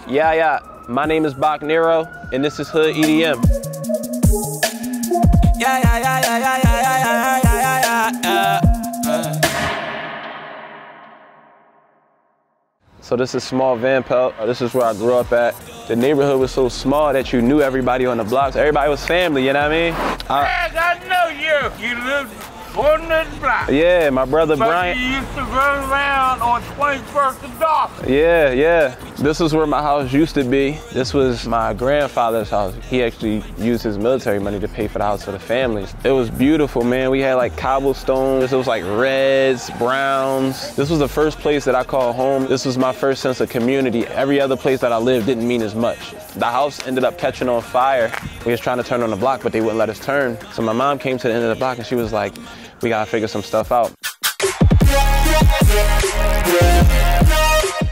Yeah, my name is Bok Nero, and this is HoodEDM. So this is Small Van Pelt. This is where I grew up at. The neighborhood was so small that you knew everybody on the blocks. Everybody was family, you know what I mean? I know you. You lived on this block. Yeah, my brother but Brian. You used to run around on 21st and Dawson. Yeah. This is where my house used to be. This was my grandfather's house. He actually used his military money to pay for the house for the families. It was beautiful, man. We had like cobblestones. It was like reds, browns. This was the first place that I called home. This was my first sense of community. Every other place that I lived didn't mean as much. The house ended up catching on fire. We was trying to turn on the block, but they wouldn't let us turn. So my mom came to the end of the block and she was like, we gotta figure some stuff out.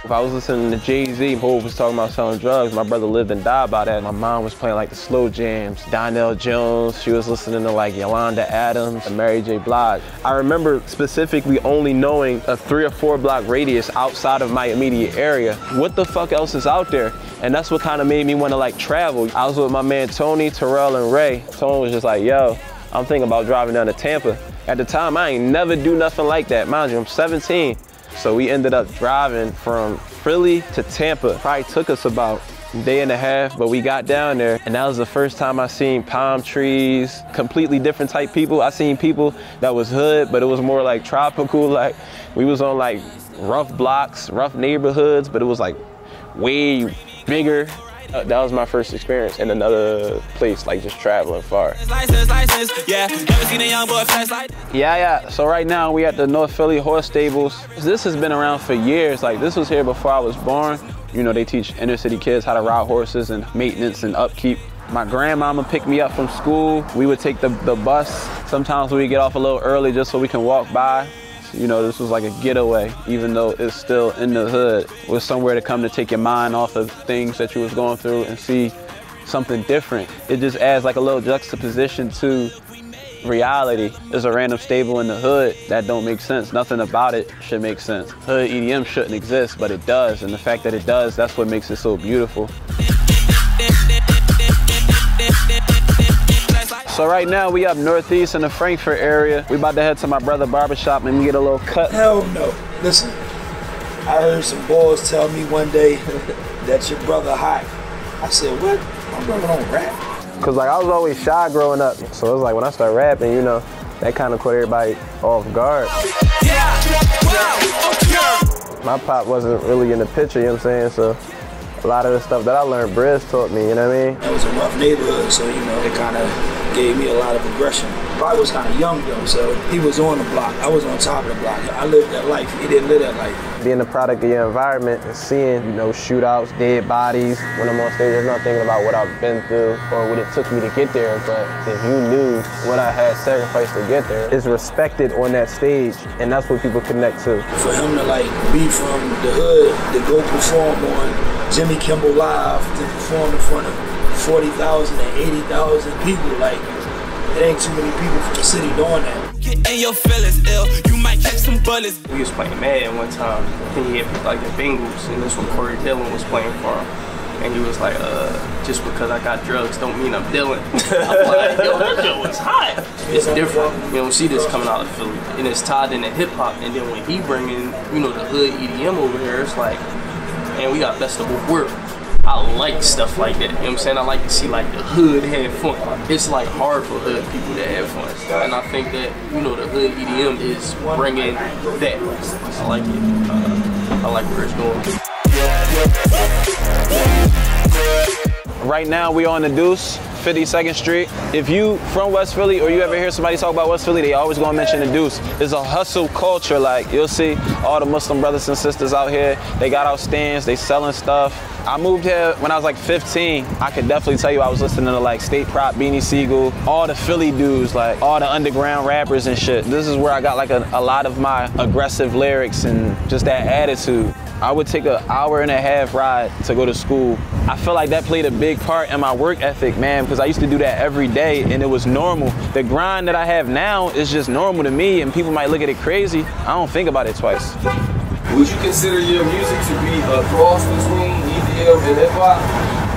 If I was listening to Jay-Z, Hov was talking about selling drugs, my brother lived and died by that. My mom was playing like the slow jams, Donnell Jones. She was listening to like Yolanda Adams and Mary J. Blige. I remember specifically only knowing a 3 or 4 block radius outside of my immediate area. What the fuck else is out there? And that's what kind of made me want to like travel. I was with my man Tony, Terrell, and Ray. Tony was just like, yo, I'm thinking about driving down to Tampa. At the time, I ain't never do nothing like that. Mind you, I'm 17. So we ended up driving from Philly to Tampa. Probably took us about a day and a half, but we got down there and that was the first time I seen palm trees, completely different type people. I seen people that was hood, but it was more like tropical. Like we was on like rough blocks, rough neighborhoods, but it was like way bigger. That was my first experience in another place, like just traveling far. Yeah. So right now we at the North Philly Horse Stables. This has been around for years. Like this was here before I was born. You know, they teach inner city kids how to ride horses and maintenance and upkeep. My grandmama picked me up from school. We would take the bus. Sometimes we would get off a little early just so we can walk by. You know, this was like a getaway, even though it's still in the hood. It was somewhere to come to take your mind off of things that you was going through and see something different. It just adds like a little juxtaposition to reality. There's a random stable in the hood that don't make sense. Nothing about it should make sense. HoodEDM shouldn't exist, but it does. And the fact that it does, that's what makes it so beautiful. So right now we up northeast in the Frankfurt area. We about to head to my brother barbershop and we get a little cut. Hell no. Listen, I heard some boys tell me one day that your brother hot. I said, what? My brother don't rap. Cause like I was always shy growing up. So it was like when I started rapping, you know, that kind of caught everybody off guard. My pop wasn't really in the picture, you know what I'm saying? So a lot of the stuff that I learned, Briz taught me, you know what I mean? It was a rough neighborhood, so you know, it kind of gave me a lot of aggression. I was kind of young though, so he was on the block. I was on top of the block. I lived that life. He didn't live that life. Being a product of your environment and seeing, you know, shootouts, dead bodies. When I'm on stage, I'm not thinking about what I've been through or what it took me to get there, but if you knew what I had sacrificed to get there, it's respected on that stage, and that's what people connect to. For him to like be from the hood, to go perform on Jimmy Kimmel Live, to perform in front of 40,000 and 80,000 people, like, there ain't too many people from the city doing that. Getting your feelings ill, you might catch some bullets. We was playing Madden one time, and he had like the Bengals, and this one Corey Dillon was playing for him. And he was like, just because I got drugs don't mean I'm Dylan. I'm like, yo, that show was hot. It's different. You don't see this coming out of Philly. And it's tied into hip hop, and then when he bringing, you know, the HoodEDM over here, it's like, man, we got best of both worlds. I like stuff like that, you know what I'm saying? I like to see like the hood have fun. It's like hard for hood people to have fun. And I think that, you know, the HoodEDM is bringing that. I like it. I like where it's going. Right now we on the Deuce, 52nd Street. If you from West Philly or you ever hear somebody talk about West Philly, they always gonna mention the Deuce. It's a hustle culture. Like you'll see all the Muslim brothers and sisters out here. They got out stands, they selling stuff. I moved here when I was like 15. I could definitely tell you I was listening to like State Prop, Beanie Siegel, all the Philly dudes, like all the underground rappers and shit. This is where I got like a lot of my aggressive lyrics and just that attitude. I would take an hour-and-a-half ride to go to school. I feel like that played a big part in my work ethic, man, because I used to do that every day and it was normal. The grind that I have now is just normal to me and people might look at it crazy. I don't think about it twice. Would you consider your music to be a cross between EDM and hip hop?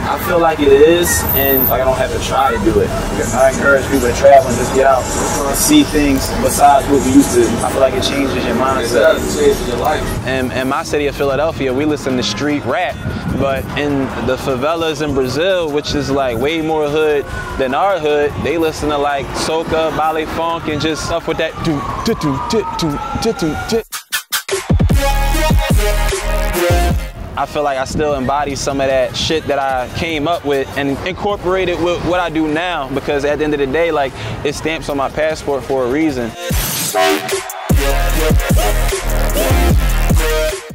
I feel like it is, and like I don't have to try to do it. I encourage people to travel and just get out and see things besides what we used to. I feel like it changes your mindset. It changes your life. And in my city of Philadelphia, we listen to street rap, but in the favelas in Brazil, which is like way more hood than our hood, they listen to like soca, ballet funk, and just stuff with that do. I feel like I still embody some of that shit that I came up with and incorporate it with what I do now, because at the end of the day, like, it stamps on my passport for a reason.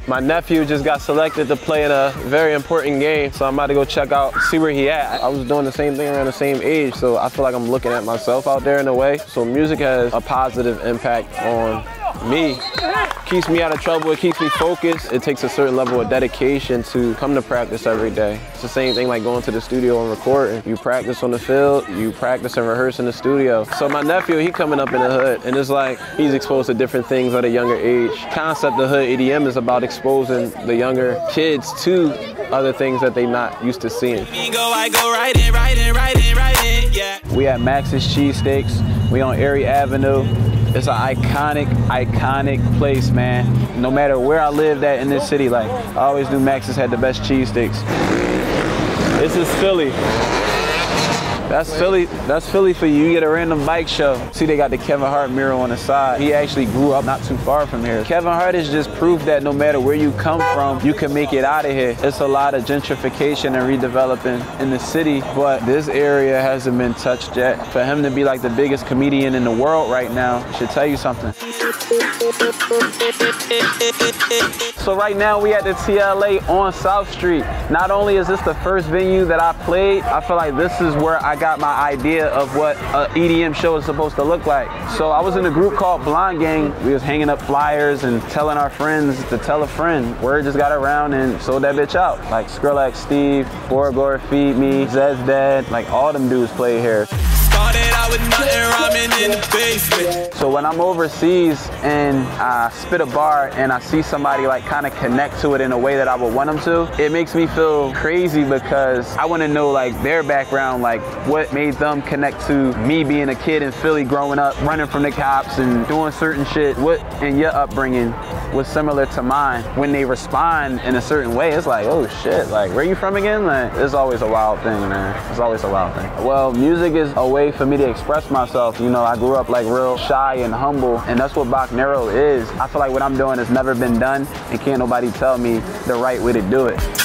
My nephew just got selected to play in a very important game, so I'm about to go check out, see where he at. I was doing the same thing around the same age, so I feel like I'm looking at myself out there in a way. So music has a positive impact on me. Keeps me out of trouble, it keeps me focused. It takes a certain level of dedication to come to practice every day. It's the same thing like going to the studio and recording. You practice on the field, you practice and rehearse in the studio. So my nephew, he coming up in the hood, and it's like he's exposed to different things at a younger age. Concept of HoodEDM is about exposing the younger kids to other things that they not used to seeing. We at Max's Cheesesteaks. We on Erie Avenue. It's an iconic place, man. No matter where I lived at in this city, like, I always knew Max's had the best cheesesteaks. This is Philly. That's Philly for you. You get a random bike show. See, they got the Kevin Hart mural on the side. He actually grew up not too far from here. Kevin Hart is just proof that no matter where you come from, you can make it out of here. It's a lot of gentrification and redeveloping in the city, but this area hasn't been touched yet. For him to be like the biggest comedian in the world right now should tell you something. So right now we at the TLA on South Street. Not only is this the first venue that I played, I feel like this is where I got my idea of what an EDM show is supposed to look like. So I was in a group called Blind Gang. We was hanging up flyers and telling our friends to tell a friend. Word just got around and sold that bitch out. Like Skrillex, Steve, Borgore, Feed Me, Zed's Dad, like all them dudes play here. So when I'm overseas and I spit a bar and I see somebody like kind of connect to it in a way that I would want them to, it makes me feel crazy because I want to know like their background, like what made them connect to me being a kid in Philly growing up, running from the cops and doing certain shit. What in your upbringing was similar to mine? When they respond in a certain way, it's like, oh shit, like where you from again? Like, it's always a wild thing, man. It's always a wild thing. Well, music is a way for me to express myself. You know, I grew up like real shy and humble, and that's what Bok Nero is. I feel like what I'm doing has never been done, and can't nobody tell me the right way to do it.